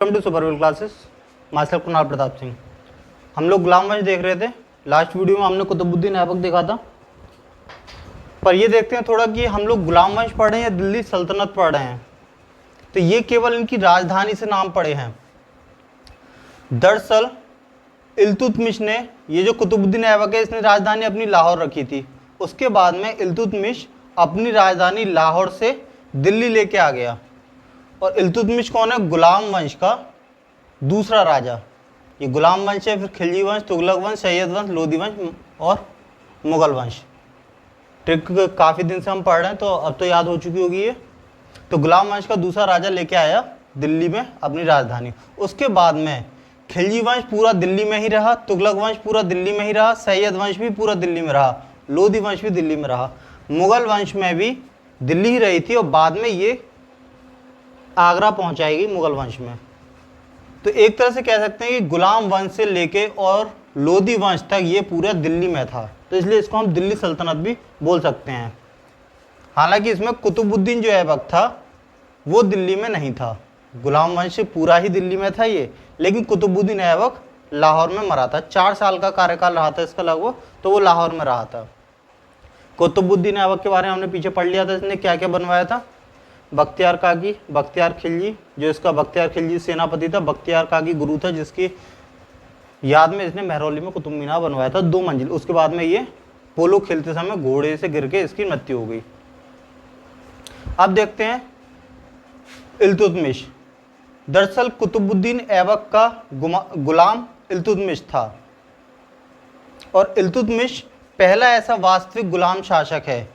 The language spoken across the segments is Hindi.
Welcome to Superwill classes. Master Kunal Pratap Singh. हम लोग गुलाम वंश देख रहे थे। लास्ट वीडियो में हमने कुतुबुद्दीन ऐबक देखा था, पर ये देखते हैं थोड़ा कि हम लोग गुलाम वंश पढ़े हैं या दिल्ली सल्तनत पढ़ रहे हैं। तो ये केवल इनकी राजधानी से नाम पड़े हैं। दरअसल इल्तुतमिश ने, ये जो कुतुबुद्दीन ऐबक है, इसने राजधानी अपनी लाहौर रखी थी। उसके बाद में इल्तुतमिश अपनी राजधानी लाहौर से दिल्ली लेके आ गया। और इल्तुतमिश कौन है? गुलाम वंश का दूसरा राजा। ये गुलाम वंश है, फिर खिलजी वंश, तुगलक वंश, सैयद वंश, लोदी वंश और मुगल वंश। ट्रिक काफ़ी दिन से हम पढ़ रहे हैं, तो अब तो याद हो चुकी होगी ये। तो गुलाम वंश का दूसरा राजा लेके आया दिल्ली में अपनी राजधानी। उसके बाद में खिलजी वंश पूरा दिल्ली में ही रहा, तुगलक वंश पूरा दिल्ली में ही रहा, सैयद वंश भी पूरा दिल्ली में रहा, लोदी वंश भी दिल्ली में रहा, मुगल वंश में भी दिल्ली ही रही थी, और बाद में ये आगरा पहुंचाएगी मुगल वंश में। तो एक तरह से कह सकते हैं कि गुलाम वंश से लेके और लोदी वंश तक ये पूरा दिल्ली में था, तो इसलिए इसको हम दिल्ली सल्तनत भी बोल सकते हैं। हालांकि इसमें कुतुबुद्दीन जो ऐबक था वो दिल्ली में नहीं था। गुलाम वंश पूरा ही दिल्ली में था ये, लेकिन कुतुबुद्दीन ऐबक लाहौर में मरा था। 4 साल का कार्यकाल रहा था इसका लगभग, तो वो लाहौर में रहा था। कुतुबुद्दीन ऐबक के बारे में हमने पीछे पढ़ लिया था, इसने क्या क्या बनवाया था। बख्तियार काकी, बख्तियार खिलजी, जो इसका बख्तियार खिलजी सेनापति था, बख्तियार काकी गुरु था, जिसकी याद में इसने महरौली में कुतुब मीनार बनवाया था 2 मंजिल। उसके बाद में ये पोलो खेलते समय घोड़े से गिर के इसकी मृत्यु हो गई। अब देखते हैं इल्तुतमिश। दरअसल कुतुबुद्दीन ऐबक का गुलाम इल्तुतमिश था, और इल्तुतमिश पहला ऐसा वास्तविक गुलाम शासक है।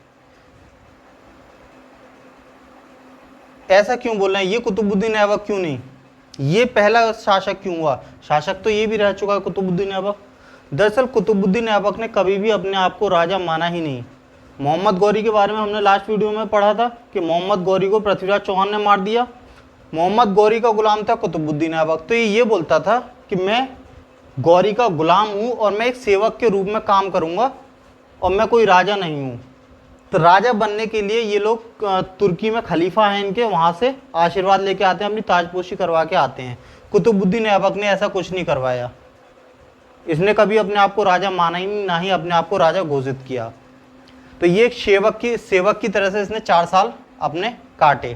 ऐसा क्यों बोल रहे हैं? ये कुतुबुद्दीन ऐबक क्यों नहीं, ये पहला शासक क्यों हुआ? शासक तो ये भी रह चुका है कुतुबुद्दीन ऐबक। दरअसल कुतुबुद्दीन ऐबक ने कभी भी अपने आप को राजा माना ही नहीं। मोहम्मद गौरी के बारे में हमने लास्ट वीडियो में पढ़ा था कि मोहम्मद गौरी को पृथ्वीराज चौहान ने मार दिया। मोहम्मद गौरी का गुलाम था कुतुबुद्दीन ऐबक। तो ये बोलता था कि मैं गौरी का गुलाम हूँ और मैं एक सेवक के रूप में काम करूँगा, और मैं कोई राजा नहीं हूँ। तो राजा बनने के लिए ये लोग तुर्की में खलीफा हैं इनके, वहाँ से आशीर्वाद लेके आते हैं, अपनी ताजपोशी करवा के आते हैं। कुतुबुद्दीन ऐबक ने ऐसा कुछ नहीं करवाया। इसने कभी अपने आप को राजा माना ही नहीं, ना ही अपने आप को राजा घोषित किया। तो ये एक सेवक की तरह से इसने 4 साल अपने काटे।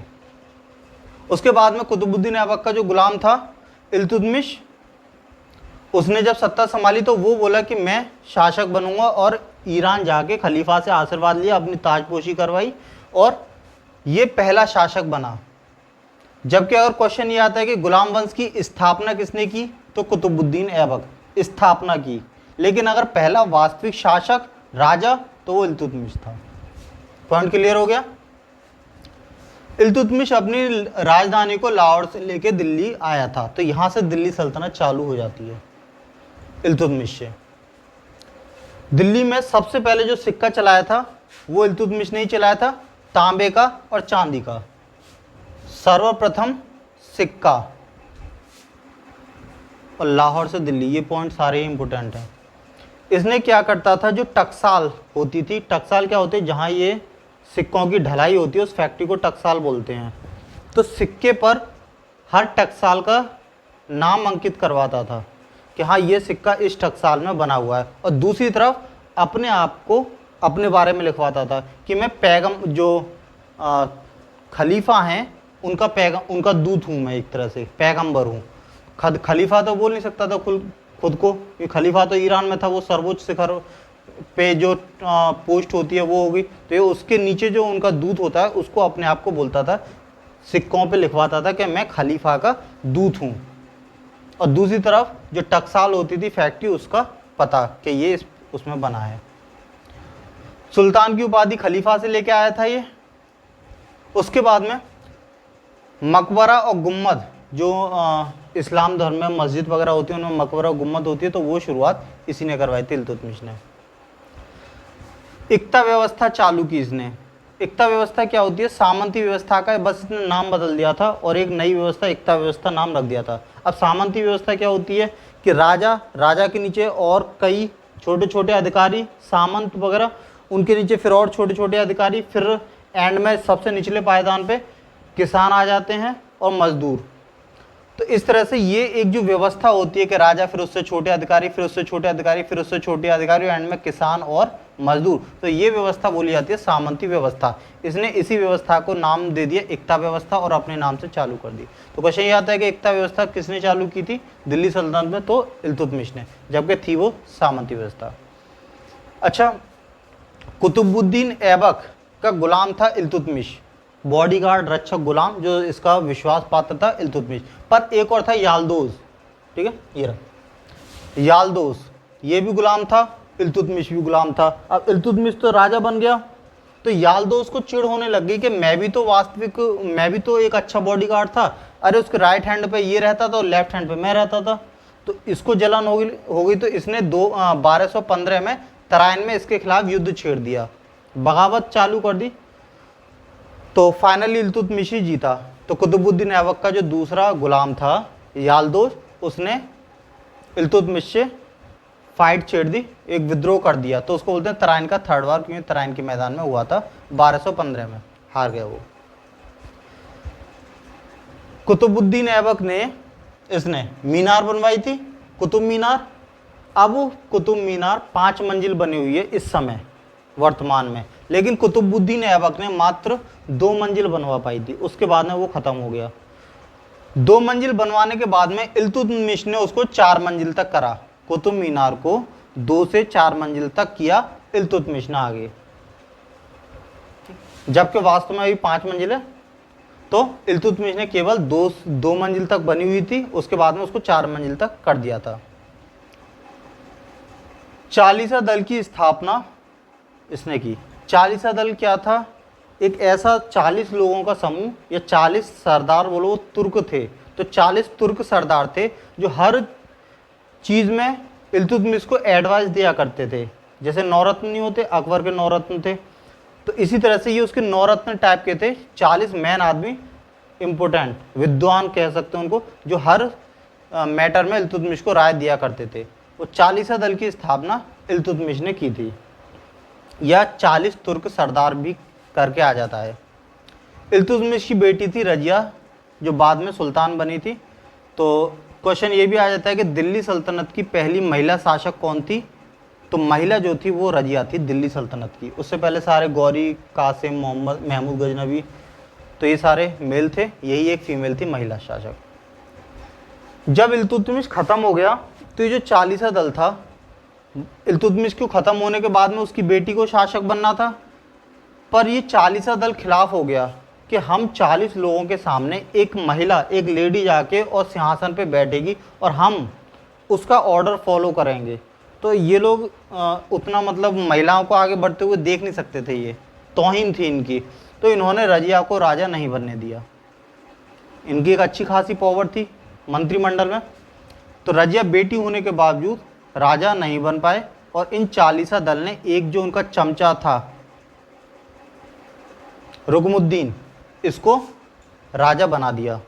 उसके बाद में कुतुबुद्दीन ऐबक का जो गुलाम था इल्तुतमिश, उसने जब सत्ता संभाली तो वो बोला कि मैं शासक बनूंगा, और ईरान जाके खलीफा से आशीर्वाद लिया, अपनी ताजपोशी करवाई, और ये पहला शासक बना। जबकि अगर क्वेश्चन ये आता है कि गुलाम वंश की स्थापना किसने की, तो कुतुबुद्दीन ऐबक स्थापना की। लेकिन अगर पहला वास्तविक शासक राजा, तो वो इल्तुतमिश था। पॉइंट क्लियर हो गया? इल्तुतमिश अपनी राजधानी को लाहौर से लेके दिल्ली आया था, तो यहाँ से दिल्ली सल्तनत चालू हो जाती है इल्तुतमिश से। दिल्ली में सबसे पहले जो सिक्का चलाया था वो इल्तुतमिश ने ही चलाया था, तांबे का और चांदी का। सर्वप्रथम सिक्का, और लाहौर से दिल्ली, ये पॉइंट सारे इंपॉर्टेंट हैं। इसने क्या करता था, जो टकसाल होती थी, टकसाल क्या होती है, जहाँ ये सिक्कों की ढलाई होती है, उस फैक्ट्री को टकसाल बोलते हैं। तो सिक्के पर हर टकसाल का नाम अंकित करवाता था कि हाँ ये सिक्का इस टकसाल में बना हुआ है, और दूसरी तरफ अपने आप को अपने बारे में लिखवाता था कि मैं जो खलीफा हैं उनका दूत हूँ, मैं एक तरह से पैगंबर हूँ। खलीफा तो बोल नहीं सकता था खुद को, कि खलीफा तो ईरान में था, वो सर्वोच्च शिखर पे जो पोस्ट होती है वो होगी, तो ये उसके नीचे जो उनका दूत होता है उसको अपने आप को बोलता था, सिक्कों पे लिखवाता था कि मैं खलीफा का दूत हूँ। और दूसरी तरफ जो टकसाल होती थी फैक्ट्री, उसका पता कि ये उसमें बना है। सुल्तान की उपाधि खलीफा से लेके आया था ये। उसके बाद में मकबरा और गुम्मद, जो इस्लाम धर्म में मस्जिद वगैरह होती है उनमें मकबरा और गुम्मद होती है, तो वो शुरुआत इसी ने करवाई थी, इल्तुतमिश ने। इक्ता व्यवस्था चालू की इसने। इक्ता व्यवस्था क्या होती है? सामंती व्यवस्था का बस इसने नाम बदल दिया था, और एक नई व्यवस्था इक्ता व्यवस्था नाम रख दिया था। अब सामंती व्यवस्था क्या होती है कि राजा के नीचे और कई छोटे छोटे अधिकारी, सामंत वगैरह, उनके नीचे फिर और छोटे छोटे अधिकारी, फिर एंड में सबसे निचले पायदान पे किसान आ जाते हैं और मजदूर। तो इस तरह से ये एक जो व्यवस्था होती है कि राजा, फिर उससे छोटे अधिकारी, फिर उससे छोटे अधिकारी, फिर उससे छोटे अधिकारी, एंड में किसान और मजदूर, तो ये व्यवस्था बोली जाती है सामंती व्यवस्था। इसने इसी व्यवस्था को नाम दे दिया एकता व्यवस्था और अपने नाम से चालू कर दी। तो क्वेश्चन ये आता है कि एकता व्यवस्था किसने चालू की थी दिल्ली सल्तनत में, तो इल्तुतमिश ने, जबकि थी वो सामंती व्यवस्था। अच्छा, कुतुबुद्दीन ऐबक का गुलाम था इल्तुतमिश, बॉडीगार्ड, रक्षक, गुलाम, जो इसका विश्वास पात्र था इल्तुतमिश। पर एक और था याल्दोज, ठीक है, ये रहा याल्दोज, ये भी गुलाम था, इल्तुतमिश भी गुलाम था। अब इल्तुतमिश तो राजा बन गया, तो याल्दोज को चिढ़ होने लग गई कि मैं भी तो एक अच्छा बॉडीगार्ड था, अरे उसके राइट हैंड पे ये रहता था और लेफ्ट हैंड पे मैं रहता था। तो इसको जलन हो गई, तो इसने 1215 में तराइन में इसके खिलाफ युद्ध छेड़ दिया, बगावत चालू कर दी। तो फाइनली इल्तुतमिश ही जीता। तो कुतुबुद्दीन ऐबक का जो दूसरा गुलाम था याल्दोज, उसने इल्तुतमिश से फाइट छेड़ दी, एक विद्रोह कर दिया। तो उसको बोलते हैं तराइन का थर्ड वार, क्योंकि तराइन के मैदान में हुआ था 1215 में, हार गया वो। कुतुबुद्दीन ऐबक ने इसने मीनार बनवाई थी, कुतुब मीनार। अब कुतुब मीनार 5 मंजिल बनी हुई है इस समय वर्तमान में, लेकिन कुतुबुद्दीन ऐबक ने मात्र 2 मंजिल बनवा पाई थी, उसके बाद में वो खत्म हो गया। 2 मंजिल बनवाने के बाद में इल्तुतमिश ने उसको 4 मंजिल तक करा, कुतुब मीनार को 2 से 4 मंजिल तक किया इल्तुतमिश ने आगे, जबकि वास्तव में अभी 5 मंजिल है। तो इल्तुतमिश ने केवल 2 मंजिल तक बनी हुई थी, उसके बाद में उसको 4 मंजिल तक कर दिया था। चालीसा दल की स्थापना इसने की। चालीसा दल क्या था? एक ऐसा 40 लोगों का समूह, या 40 सरदार बोलो, वो तुर्क थे। तो 40 तुर्क सरदार थे जो हर चीज़ में इल्तुतमिश को एडवाइस दिया करते थे। जैसे नौरत्न नहीं होते, अकबर के नौरत्न थे, तो इसी तरह से ये उसके नौरत्न टाइप के थे। 40 मैन आदमी, इम्पोर्टेंट विद्वान कह सकते हैं उनको, जो हर मैटर में इल्तुतमिश को राय दिया करते थे। वो 40 दल की स्थापना इल्तुतमिश ने की थी, या 40 तुर्क सरदार भी करके आ जाता है। इल्तुतमिश की बेटी थी रजिया, जो बाद में सुल्तान बनी थी। तो क्वेश्चन ये भी आ जाता है कि दिल्ली सल्तनत की पहली महिला शासक कौन थी? तो महिला जो थी वो रजिया थी दिल्ली सल्तनत की। उससे पहले सारे गौरी, कासिम, मोहम्मद, महमूद गजनवी, तो ये सारे मेल थे, यही एक फीमेल थी महिला शासक। जब इल्तुतमिश खत्म हो गया तो ये जो 40 दल था, इल्तुतमिश को खत्म होने के बाद में उसकी बेटी को शासक बनना था, पर ये 40 दल खिलाफ हो गया कि हम 40 लोगों के सामने एक महिला, एक लेडी जाके और सिंहासन पे बैठेगी और हम उसका ऑर्डर फॉलो करेंगे। तो ये लोग उतना मतलब महिलाओं को आगे बढ़ते हुए देख नहीं सकते थे, ये तौहीन थी इनकी। तो इन्होंने रजिया को राजा नहीं बनने दिया। इनकी एक अच्छी खासी पावर थी मंत्रिमंडल में, तो रजिया बेटी होने के बावजूद राजा नहीं बन पाए, और इन 40 दल ने एक जो उनका चमचा था रुकमुद्दीन, इसको राजा बना दिया।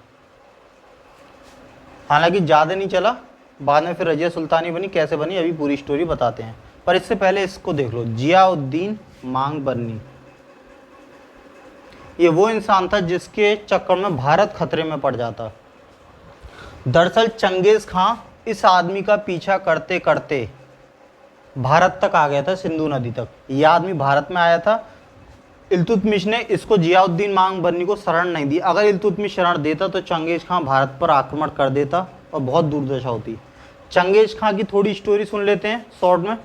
हालांकि ज़्यादा नहीं चला, बाद में फिर रजिया सुल्तानी बनी। कैसे बनी अभी पूरी स्टोरी बताते हैं, पर इससे पहले इसको देख लो। जियाउद्दीन मांग बरनी, ये वो इंसान था जिसके चक्कर में भारत खतरे में पड़ जाता। दरअसल चंगेज खां इस आदमी का पीछा करते करते भारत तक आ गया था, सिंधु नदी तक। यह आदमी भारत में आया था। इल्तुतमिश ने इसको जियाउद्दीन मांग बरनी को शरण नहीं दी। अगर इल्तुतमिश शरण देता तो चंगेज खां भारत पर आक्रमण कर देता और बहुत दुर्दशा होती। चंगेज खां की थोड़ी स्टोरी सुन लेते हैं शॉर्ट में।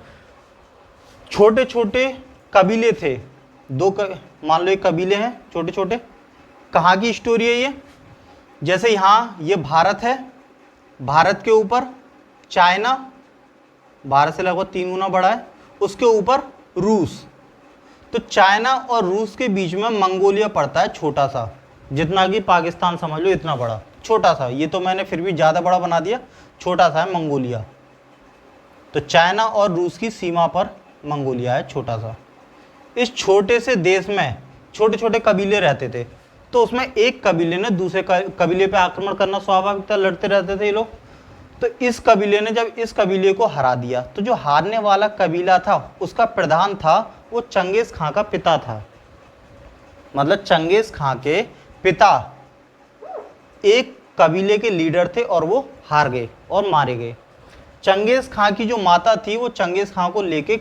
छोटे छोटे कबीले थे, मान लो एक कबीले हैं छोटे छोटे। कहाँ की स्टोरी है ये? जैसे यहाँ ये भारत है, भारत के ऊपर चाइना, भारत से लगभग 3 गुना बड़ा है, उसके ऊपर रूस। तो चाइना और रूस के बीच में मंगोलिया पड़ता है, छोटा सा, जितना कि पाकिस्तान समझ लो, इतना बड़ा, छोटा सा। ये तो मैंने फिर भी ज़्यादा बड़ा बना दिया, छोटा सा है मंगोलिया। तो चाइना और रूस की सीमा पर मंगोलिया है, छोटा सा। इस छोटे से देश में छोटे छोटे कबीले रहते थे। तो उसमें एक कबीले ने दूसरे कबीले पे आक्रमण करना स्वाभाविक था, लड़ते रहते थे ये लोग। तो इस कबीले ने जब इस कबीले को हरा दिया, तो जो हारने वाला कबीला था उसका प्रधान था, वो चंगेज खां का पिता था। मतलब चंगेज खां के पिता एक कबीले के लीडर थे और वो हार गए और मारे गए। चंगेज़ खां की जो माता थी वो चंगेज़ खां को लेके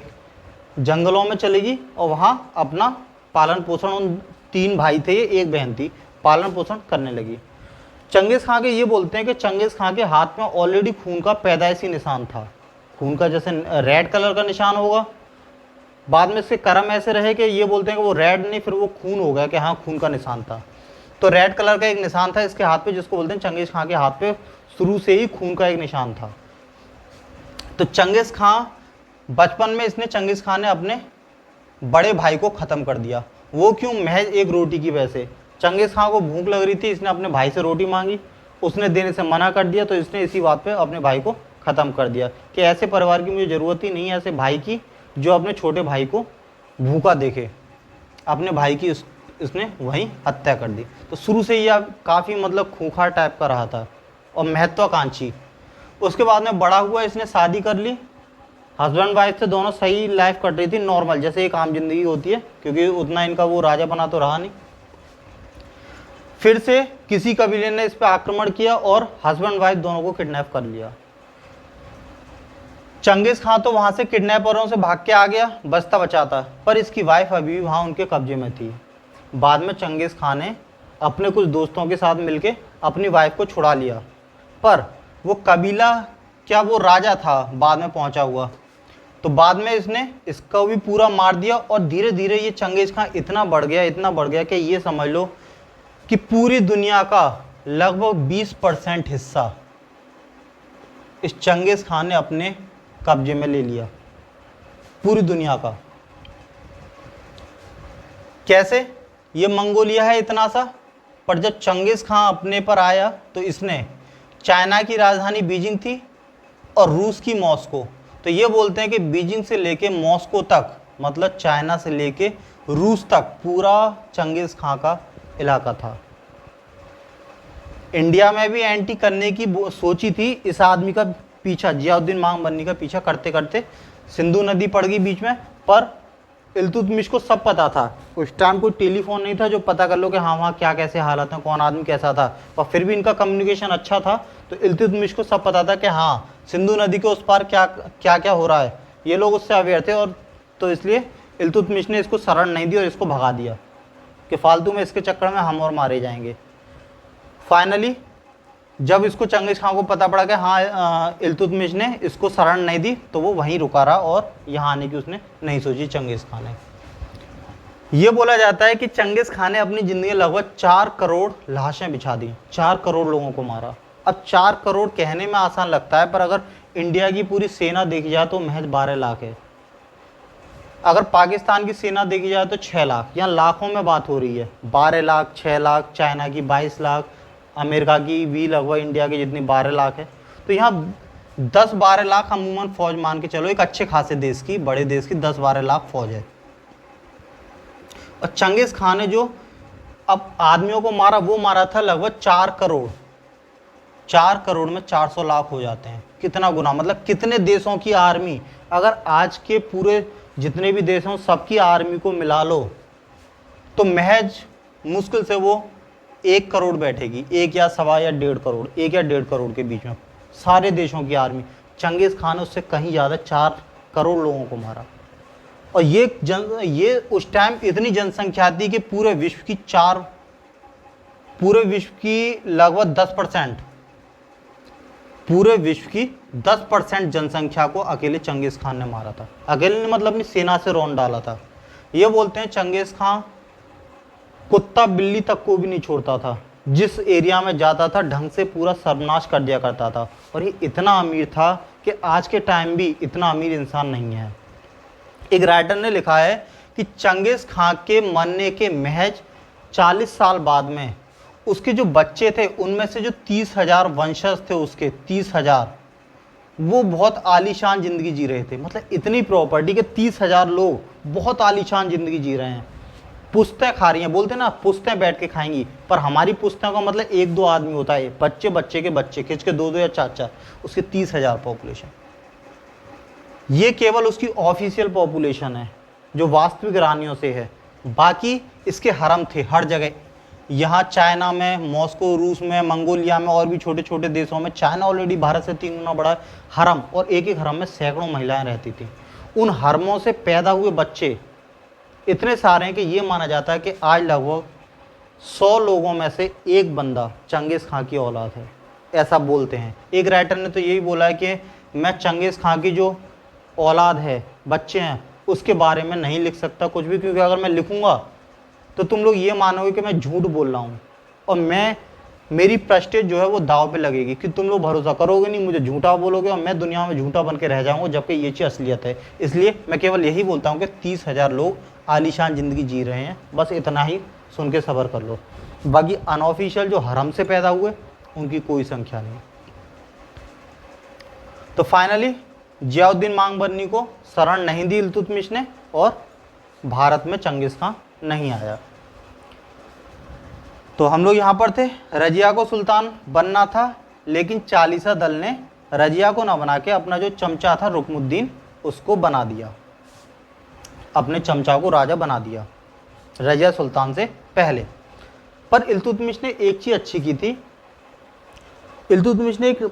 जंगलों में चली गई और वहाँ अपना पालन पोषण, उन 3 भाई थे, एक बहन थी, पालन पोषण करने लगी। चंगेज़ खां के ये बोलते हैं कि चंगेज़ खां के हाथ में ऑलरेडी खून का पैदाइशी निशान था। खून का जैसे रेड कलर का निशान होगा, बाद में इसके कर्म ऐसे रहे कि ये बोलते हैं कि वो रेड नहीं, फिर वो खून हो गया कि हाँ खून का निशान था। तो रेड कलर का एक निशान था इसके हाथ पे, जिसको बोलते हैं चंगेज़ खां के हाथ पे शुरू से ही खून का एक निशान था। तो चंगेज़ खां बचपन में चंगेज़ खां ने अपने बड़े भाई को ख़त्म कर दिया। वो क्यों? महज एक रोटी की वजह से। चंगेज़ खां को भूख लग रही थी, इसने अपने भाई से रोटी मांगी, उसने देने से मना कर दिया, तो इसने इसी बात पे अपने भाई को ख़त्म कर दिया कि ऐसे परिवार की मुझे ज़रूरत ही नहीं है, ऐसे भाई की जो अपने छोटे भाई को भूखा देखे। अपने भाई की इसने वहीं हत्या कर दी। तो शुरू से ही काफ़ी मतलब खूंखार टाइप का रहा था और महत्वाकांक्षी। उसके बाद में बड़ा हुआ, इसने शादी कर ली, हस्बैंड वाइफ से दोनों सही लाइफ कट रही थी, नॉर्मल जैसे एक आम जिंदगी होती है, क्योंकि उतना इनका वो राजा बना तो रहा नहीं। फिर से किसी कबीले ने इस पर आक्रमण किया और हस्बैंड वाइफ दोनों को किडनैप कर लिया। चंगेज़ खां तो वहां से किडनैपरों से भाग के आ गया, बचता बचाता, पर इसकी वाइफ अभी भी वहां उनके कब्जे में थी। बाद में चंगेज़ खां ने अपने कुछ दोस्तों के साथ मिलके अपनी वाइफ को छुड़ा लिया, पर वो कबीला क्या वो राजा था बाद में पहुंचा हुआ, तो बाद में इसने इसको भी पूरा मार दिया। और धीरे धीरे ये चंगेज़ खां इतना बढ़ गया कि ये समझ लो कि पूरी दुनिया का लगभग 20% हिस्सा इस चंगेज़ खां ने अपने कब्जे में ले लिया, पूरी दुनिया का। कैसे? ये मंगोलिया है इतना सा, पर जब चंगेज़ खां अपने पर आया तो इसने चाइना की राजधानी बीजिंग थी और रूस की मॉस्को, तो ये बोलते हैं कि बीजिंग से लेके मॉस्को तक, मतलब चाइना से लेके रूस तक पूरा चंगेज़ खां का इलाका था। इंडिया में भी एंटी करने की सोची थी, इस आदमी का पीछा, जियाउद्दीन मांग बनने का पीछा करते करते सिंधु नदी पड़ गई बीच में, पर इल्तुतमिश को सब पता था। उस टाइम कोई टेलीफोन नहीं था जो पता कर लो कि हाँ वहाँ क्या कैसे हालात हैं, कौन आदमी कैसा था, पर फिर भी इनका कम्युनिकेशन अच्छा था। तो इल्तुतमिश को सब पता था कि हाँ सिंधु नदी के उस पार क्या क्या क्या हो रहा है, ये लोग उससे अवेयर थे। और तो इसलिए इल्तुतमिश ने इसको शरण नहीं दी और इसको भगा दिया कि फालतू में इसके चक्कर में हम और मारे जाएंगे। फाइनली जब इसको चंगेज़ खां को पता पड़ा कि हाँ इल्तुतमिश ने इसको शरण नहीं दी, तो वो वहीं रुका रहा और यहाँ आने की उसने नहीं सोची चंगेज़ खां ने। ये बोला जाता है कि चंगेज़ खां ने अपनी ज़िंदगी लगभग 4 करोड़ लाशें बिछा दी, 4 करोड़ लोगों को मारा। अब 4 करोड़ कहने में आसान लगता है, पर अगर इंडिया की पूरी सेना देखी जाए तो महज 12 लाख है। अगर पाकिस्तान की सेना देखी जाए तो 6 लाख, यहाँ लाखों में बात हो रही है। 12 लाख, 6 लाख, चाइना की 22 लाख, अमेरिका की भी लगभग इंडिया की जितनी 12 लाख है। तो यहाँ 10-12 लाख अमूमन फौज मान के चलो, एक अच्छे खासे देश की, बड़े देश की 10-12 लाख फौज है। और चंगेज़ खां ने जो अब आदमियों को मारा, वो मारा था लगभग 4 करोड़। 4 करोड़ में 400 लाख हो जाते हैं, कितना गुना, मतलब कितने देशों की आर्मी, अगर आज के पूरे जितने भी देश हों सबकी आर्मी को मिला लो तो महज मुश्किल से वो 1 करोड़ बैठेगी, 1 या सवा या 1.5 करोड़, 1 या 1.5 करोड़ के बीच में सारे देशों की आर्मी। चंगेज़ खां ने उससे कहीं ज़्यादा 4 करोड़ लोगों को मारा। और ये उस टाइम इतनी जनसंख्या थी कि पूरे विश्व की लगभग 10%, पूरे विश्व की 10% जनसंख्या को अकेले चंगेज़ खां ने मारा था। अकेले ने मतलब अपनी सेना से रौंद डाला था। ये बोलते हैं चंगेज़ खां कुत्ता बिल्ली तक को भी नहीं छोड़ता था, जिस एरिया में जाता था ढंग से पूरा सर्वनाश कर दिया करता था। और ये इतना अमीर था कि आज के टाइम भी इतना अमीर इंसान नहीं है। एक राइटर ने लिखा है कि चंगेज़ खां के मरने के महज 40 साल बाद में उसके जो बच्चे थे उनमें से जो 30,000 वंशज थे उसके 30,000, वो बहुत आलीशान ज़िंदगी जी रहे थे। मतलब इतनी प्रॉपर्टी के 30,000 लोग बहुत आलीशान ज़िंदगी जी रहे हैं, पुश्तें खा रही हैं। बोलते ना पुश्तें बैठ के खाएंगी, पर हमारी पुश्तों का मतलब 1-2 आदमी होता है, बच्चे बच्चे के बच्चे खिंच के 2-2 या 4-4, उसके 30,000 पॉपुलेशन। ये केवल उसकी ऑफिशियल पॉपुलेशन है जो वास्तविक रानियों से है। बाकी इसके हरम थे हर जगह, यहाँ चाइना में, मॉस्को रूस में, मंगोलिया में और भी छोटे छोटे देशों में, चाइना ऑलरेडी भारत से 3 गुना बड़ा है, हरम, और एक एक हरम में सैकड़ों महिलाएं रहती थी। उन हरमों से पैदा हुए बच्चे इतने सारे हैं कि ये माना जाता है कि आज लगभग 100 लोगों में से एक बंदा चंगेज़ खां की औलाद है, ऐसा बोलते हैं। एक राइटर ने तो यही बोला है कि मैं चंगेज़ खां की जो औलाद है, बच्चे हैं, उसके बारे में नहीं लिख सकता कुछ भी, क्योंकि अगर मैं लिखूंगा तो तुम लोग ये मानोगे कि मैं झूठ बोल रहा हूँ, और मेरी प्रेस्टीज जो है वो दाव पे लगेगी, कि तुम लोग भरोसा करोगे नहीं, मुझे झूठा बोलोगे और मैं दुनिया में झूठा बन के रह जाऊंगा, जबकि ये चीज़ असलियत है। इसलिए मैं केवल यही बोलता हूँ कि 30,000 लोग आलीशान ज़िंदगी जी रहे हैं, बस इतना ही सुन के सब्र कर लो। बाकी अनऑफिशियल जो हरम से पैदा हुए उनकी कोई संख्या नहीं। तो फाइनली जियाउद्दीन मांगबरनी को शरण नहीं दी इल्तुतमिश ने, और भारत में चंगेज़ खां नहीं आया। तो हम लोग यहाँ पर थे, रजिया को सुल्तान बनना था, लेकिन चालीसा दल ने रजिया को ना बना के अपना जो चमचा था रुकमुद्दीन, उसको बना दिया, अपने चमचा को राजा बना दिया रजिया सुल्तान से पहले। पर इल्तुतमिश ने एक चीज़ अच्छी की थी, इल्तुतमिश ने एक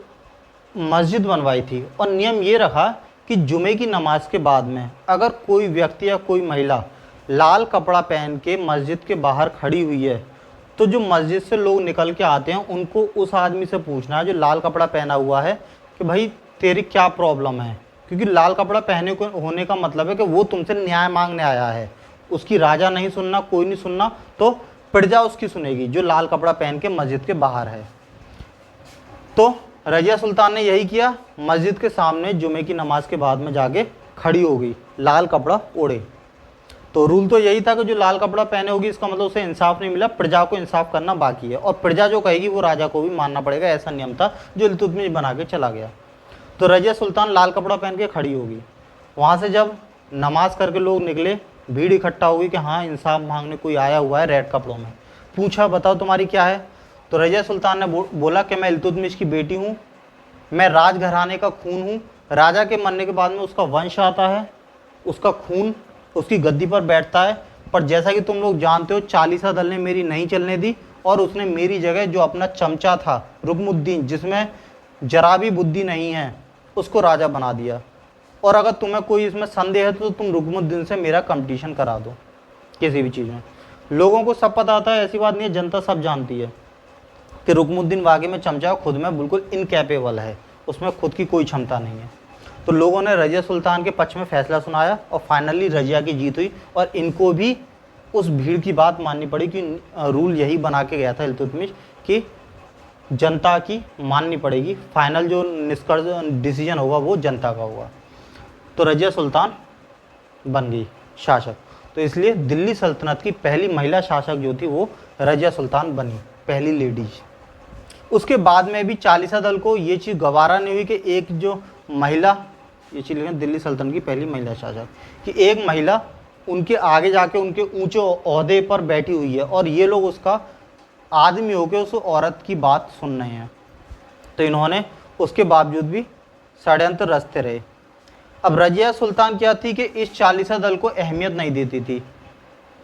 मस्जिद बनवाई थी, और नियम ये रखा कि जुमे की नमाज के बाद में अगर कोई व्यक्ति या कोई महिला लाल कपड़ा पहन के मस्जिद के बाहर खड़ी हुई है, तो जो मस्जिद से लोग निकल के आते हैं उनको उस आदमी से पूछना है जो लाल कपड़ा पहना हुआ है कि भाई तेरी क्या प्रॉब्लम है, क्योंकि लाल कपड़ा पहने को होने का मतलब है कि वो तुमसे न्याय मांगने आया है। उसकी राजा नहीं सुनना, कोई नहीं सुनना, तो प्रजा उसकी सुनेगी जो लाल कपड़ा पहन के मस्जिद के बाहर है। तो रजिया सुल्तान ने यही किया, मस्जिद के सामने जुमे की नमाज के बाद में जाके खड़ी हो गई, लाल कपड़ा ओढ़े। तो रूल तो यही था कि जो लाल कपड़ा पहने होगी इसका मतलब उसे इंसाफ नहीं मिला, प्रजा को इंसाफ करना बाकी है, और प्रजा जो कहेगी वो राजा को भी मानना पड़ेगा, ऐसा नियम था जो इल्तुतमिश बना के चला गया। तो रजिया सुल्तान लाल कपड़ा पहन के खड़ी होगी। वहाँ से जब नमाज करके लोग निकले, भीड़ इकट्ठा होगी कि हाँ इंसाफ मांगने कोई आया हुआ है रेड कपड़ों में। पूछा बताओ तुम्हारी क्या है? तो रजिया सुल्तान ने बोला कि मैं इल्तुतमिश की बेटी हूँ, मैं राजघराने का खून हूँ, राजा के मरने के बाद में उसका वंश आता है, उसका खून उसकी गद्दी पर बैठता है, पर जैसा कि तुम लोग जानते हो चालीसा दल ने मेरी नहीं चलने दी, और उसने मेरी जगह जो अपना चमचा था रुकमुद्दीन, जिसमें जरा भी बुद्धि नहीं है, उसको राजा बना दिया। और अगर तुम्हें कोई इसमें संदेह है तो तुम रुकमुद्दीन से मेरा कंपटीशन करा दो किसी भी चीज़ में। लोगों को सब पता था, ऐसी बात नहीं है, जनता सब जानती है कि रुकमुद्दीन वाकई में चमचा खुद में बिल्कुल इनकैपेबल है, उसमें खुद की कोई क्षमता नहीं है। तो लोगों ने रजिया सुल्तान के पक्ष में फैसला सुनाया, और फाइनली रजिया की जीत हुई, और इनको भी उस भीड़ की बात माननी पड़ी कि रूल यही बना के गया था इल्तुतमिश कि जनता की माननी पड़ेगी, फाइनल जो निष्कर्ष डिसीजन होगा वो जनता का होगा। तो रजिया सुल्तान बन गई शासक। तो इसलिए दिल्ली सल्तनत की पहली महिला शासक जो थी वो रजिया सुल्तान बनी, पहली लेडीज। उसके बाद में भी चालीसा दल को ये चीज़ गवारा नहीं हुई कि एक जो महिला, ये चीज़ लिखें दिल्ली सल्तनत की पहली महिला शासक, कि एक महिला उनके आगे जाके उनके ऊंचे ओहदे पर बैठी हुई है, और ये लोग उसका आदमी होकर उस औरत की बात सुन रहे हैं। तो इन्होंने उसके बावजूद भी षड्यंत्र रचते रहे। अब रजिया सुल्तान क्या थी कि इस चालीसा दल को अहमियत नहीं देती थी,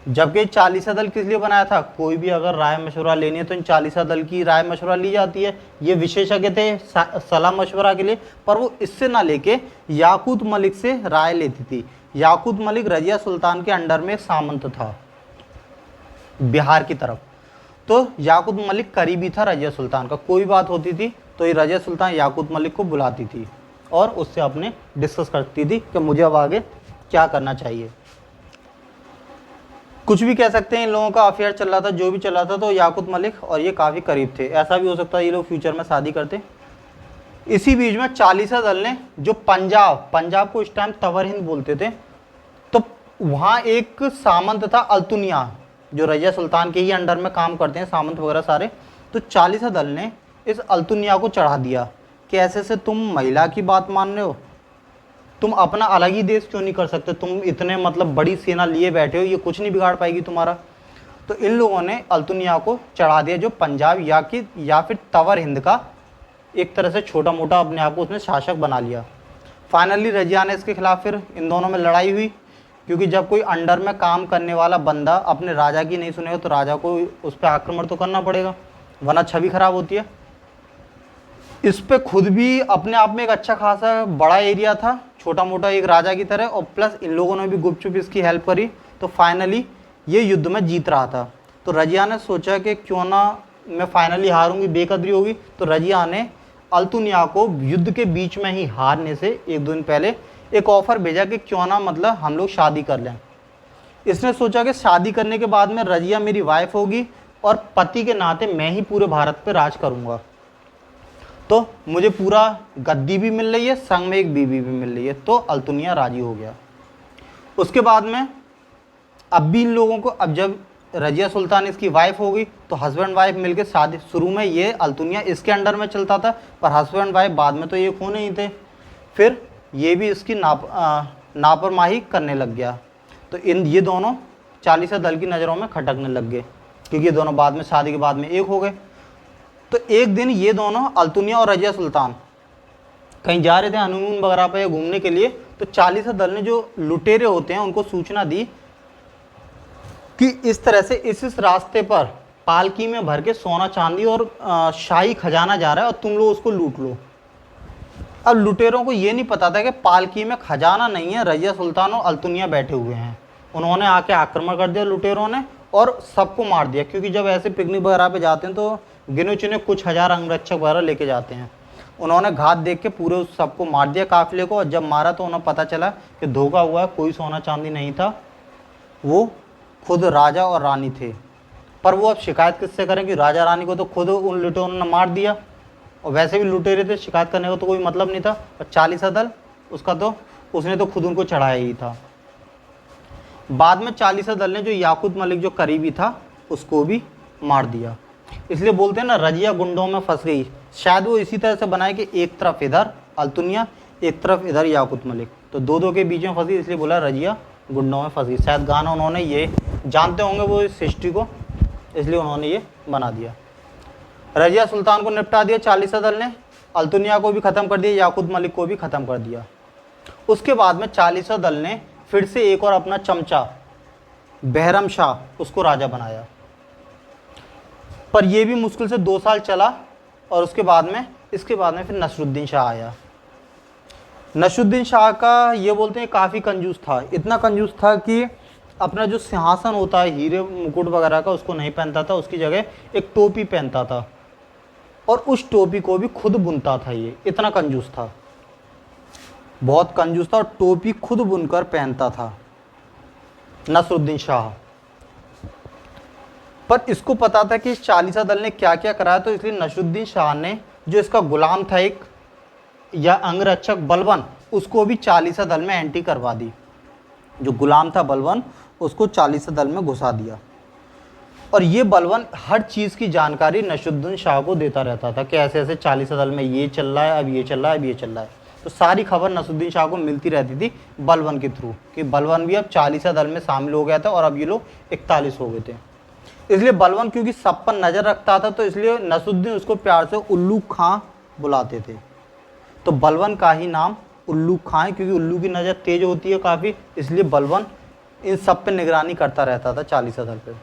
जबकि चालीसा दल किस लिए बनाया था? कोई भी अगर राय मशवरा लेनी है तो इन चालीसा दल की राय मशवरा ली जाती है। ये विशेषज्ञ थे सलाह मशवरा के लिए, पर वो इससे ना लेके याकूत मलिक से राय लेती थी। याकूत मलिक रजिया सुल्तान के अंडर में एक सामंत था बिहार की तरफ, तो याकूत मलिक करीबी था रजिया सुल्तान का। कोई बात होती थी तो ये रजिया सुल्तान याकूत मलिक को बुलाती थी और उससे अपने डिस्कस करती थी कि मुझे अब आगे क्या करना चाहिए। कुछ भी कह सकते हैं, इन लोगों का अफेयर चल रहा था, जो भी चल रहा था, तो याकूत मलिक और ये काफ़ी करीब थे। ऐसा भी हो सकता है ये लोग फ्यूचर में शादी करते। इसी बीच में चालीसा दल ने जो पंजाब को इस टाइम तवर हिंद बोलते थे, तो वहाँ एक सामंत था अल्तुनिया, जो रजिया सुल्तान के ही अंडर में काम करते हैं सामंत वगैरह सारे। तो चालीसा दल ने इस अल्तुनिया को चढ़ा दिया कि ऐसे से तुम महिला की बात मान रहे हो, तुम अपना अलग ही देश क्यों नहीं कर सकते? तुम इतने मतलब बड़ी सेना लिए बैठे हो, ये कुछ नहीं बिगाड़ पाएगी तुम्हारा। तो इन लोगों ने अल्तुनिया को चढ़ा दिया, जो पंजाब या फिर तवर हिंद का एक तरह से छोटा मोटा अपने आप को उसने शासक बना लिया। फाइनली रजिया ने इसके खिलाफ फिर इन दोनों में लड़ाई हुई। क्योंकि जब कोई अंडर में काम करने वाला बंदा अपने राजा की नहीं सुनेगा तो राजा को उस पर आक्रमण तो करना पड़ेगा, वरना छवि खराब होती है। इस पे खुद भी अपने आप में एक अच्छा खासा बड़ा एरिया था, छोटा मोटा एक राजा की तरह, और प्लस इन लोगों ने भी गुपचुप इसकी हेल्प करी, तो फाइनली ये युद्ध में जीत रहा था। तो रजिया ने सोचा कि क्यों ना मैं फाइनली हारूंगी, बेकदरी होगी। तो रजिया ने अल्तुनिया को युद्ध के बीच में ही हारने से एक दो दिन पहले एक ऑफर भेजा कि क्यों ना मतलब हम लोग शादी कर लें। इसने सोचा कि शादी करने के बाद में रजिया मेरी वाइफ होगी और पति के नाते मैं ही पूरे भारत पर राज करूंगा, तो मुझे पूरा गद्दी भी मिल रही है, संग में एक बीवी भी मिल रही है। तो अल्तुनिया राजी हो गया। उसके बाद में अब भी इन लोगों को, अब जब रजिया सुल्तान इसकी वाइफ हो गई तो हस्बैंड वाइफ मिलकर शादी, शुरू में ये अल्तुनिया इसके अंडर में चलता था, पर हस्बैंड वाइफ बाद में तो ये खून नहीं थे। फिर ये भी इसकी नापरवाही करने लग गया। तो ये दोनों चालीसा दल की नज़रों में खटकने लग गए, क्योंकि ये दोनों बाद में शादी के बाद में एक हो गए। तो एक दिन ये दोनों अल्तुनिया और रजिया सुल्तान कहीं जा रहे थे हनीमून वगैरह पे घूमने के लिए। तो चालीसा दल ने जो लुटेरे होते हैं उनको सूचना दी कि इस तरह से इस रास्ते पर पालकी में भर के सोना चांदी और शाही खजाना जा रहा है और तुम लोग उसको लूट लो। अब लुटेरों को ये नहीं पता था कि पालकी में खजाना नहीं है, रजिया सुल्तान और अल्तुनिया बैठे हुए हैं। उन्होंने आके आक्रमण कर दिया लुटेरों ने और सबको मार दिया, क्योंकि जब ऐसे पिकनिक वगैरह पे जाते हैं तो गिने चुने कुछ हजार अंगरक्षक वगैरह लेके जाते हैं। उन्होंने घात देख के पूरे उस सबको मार दिया काफिले को, और जब मारा तो उन्हें पता चला कि धोखा हुआ है, कोई सोना चांदी नहीं था, वो खुद राजा और रानी थे। पर वो अब शिकायत किससे करें कि राजा रानी को तो खुद उन लुटेरों ने मार दिया, और वैसे भी लुटेरे थे, शिकायत करने का तो कोई मतलब नहीं था। और चालीसा दल उसका तो उसने तो खुद उनको चढ़ाया ही था। बाद में चालीसा दल ने जो याकूत मलिक जो करीबी था उसको भी मार दिया। इसलिए बोलते हैं ना रजिया गुंडों में फंस गई, शायद वो इसी तरह से बनाए कि एक तरफ इधर अल्तुनिया, एक तरफ इधर याकूत मलिक, तो दो के बीच में फंसी, इसलिए बोला रजिया गुंडों में फंस गई। शायद गाना उन्होंने ये जानते होंगे वो इस हिस्ट्री को, इसलिए उन्होंने ये बना दिया। रजिया सुल्तान को निपटा दिया चालीसा दल ने, अल्तुनिया को भी ख़त्म कर दिया, याकूत मलिक को भी ख़त्म कर दिया। उसके बाद में चालीसा दल ने फिर से एक और अपना चमचा बहरम शाह उसको राजा बनाया, पर यह भी मुश्किल से 2 साल चला। और इसके बाद में फिर नसरुद्दीन शाह आया। नसरुद्दीन शाह का ये बोलते हैं काफ़ी कंजूस था, इतना कंजूस था कि अपना जो सिंहासन होता है हीरे मुकुट वगैरह का उसको नहीं पहनता था, उसकी जगह एक टोपी पहनता था, और उस टोपी को भी खुद बुनता था। ये इतना कंजूस था, बहुत कंजूस था, और टोपी खुद बुनकर पहनता था नसरुद्दीन शाह। पर इसको पता था कि इस चालीसा दल ने क्या क्या कराया, तो इसलिए नसरुद्दीन शाह ने जो इसका गुलाम था एक या अंगरक्षक बलवन, उसको भी चालीसा दल में एंट्री करवा दी। जो गुलाम था बलवन उसको चालीसा दल में घुसा दिया, और ये बलवन हर चीज़ की जानकारी नसरुद्दीन शाह को देता रहता था कि ऐसे ऐसे चालीसा दल में ये चल रहा है, अब ये चल रहा है, अब ये चल रहा है। तो सारी खबर नसरुद्दीन शाह को मिलती रहती थी बलवन के थ्रू, कि बलवन भी अब चालीसा दल में शामिल हो गया था और अब ये लोग 41 हो गए थे। इसलिए बलवन क्योंकि सब पर नज़र रखता था, तो इसलिए नसरुद्दीन उसको प्यार से उल्लू खां बुलाते थे। तो बलवन का ही नाम उल्लू खां है, क्योंकि उल्लू की नज़र तेज होती है काफ़ी, इसलिए बलवन इन सब पे निगरानी करता रहता था चालीसा दल पे।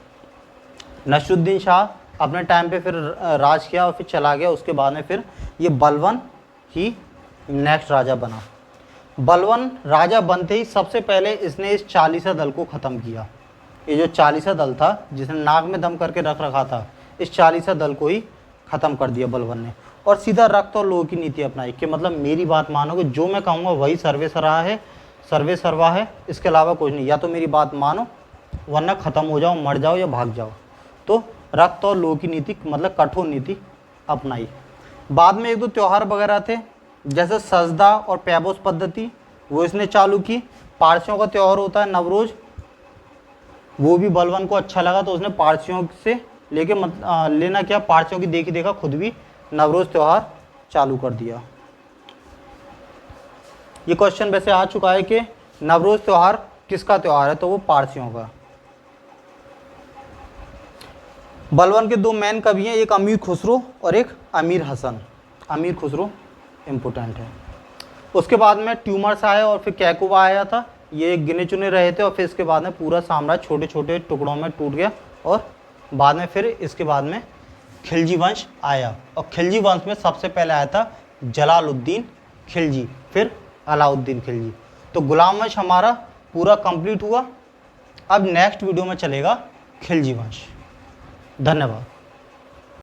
नसरुद्दीन शाह अपने टाइम पे फिर राज किया और फिर चला गया। उसके बाद में फिर ये बलवन ही नेक्स्ट राजा बना। बलवन राजा बनते ही सबसे पहले इसने इस चालीसा दल को ख़त्म किया। ये जो चालीसा दल था जिसने नाक में दम करके रख रखा था, इस चालीसा दल को ही ख़त्म कर दिया बलवन ने, और सीधा रक्त और लोगों की नीति अपनाई कि मतलब मेरी बात मानोगे, जो मैं कहूँगा वही सर्वे सर्वा है, इसके अलावा कुछ नहीं, या तो मेरी बात मानो वरना ख़त्म हो जाओ, मर जाओ या भाग जाओ। तो रक्त और लोगों की नीति मतलब कठोर नीति अपनाई। बाद में 1-2 त्यौहार वगैरह थे, जैसे सजदा और पैबोस पद्धति, वो इसने चालू की। पारसियों का त्यौहार होता है नवरोज़, वो भी बलवन को अच्छा लगा, तो उसने पारसियों से लेके लेना क्या, पारसियों की देखी देखा खुद भी नवरोज़ त्यौहार चालू कर दिया। ये क्वेश्चन वैसे आ चुका है कि नवरोज़ त्यौहार किसका त्यौहार है, तो वो पारसियों का। बलवन के 2 मेन कवि हैं, एक अमीर खुसरो और एक अमीर हसन। अमीर खुसरो इम्पोर्टेंट है। उसके बाद में ट्यूमर्स आया और फिर कैकुबा आया था। ये गिने चुने रहे थे और फिर इसके बाद में पूरा साम्राज्य छोटे छोटे टुकड़ों में टूट गया और बाद में फिर इसके बाद में खिलजी वंश आया। और खिलजी वंश में सबसे पहले आया था जलालुद्दीन खिलजी, फिर अलाउद्दीन खिलजी। तो गुलाम वंश हमारा पूरा कंप्लीट हुआ। अब नेक्स्ट वीडियो में चलेगा खिलजी वंश। धन्यवाद।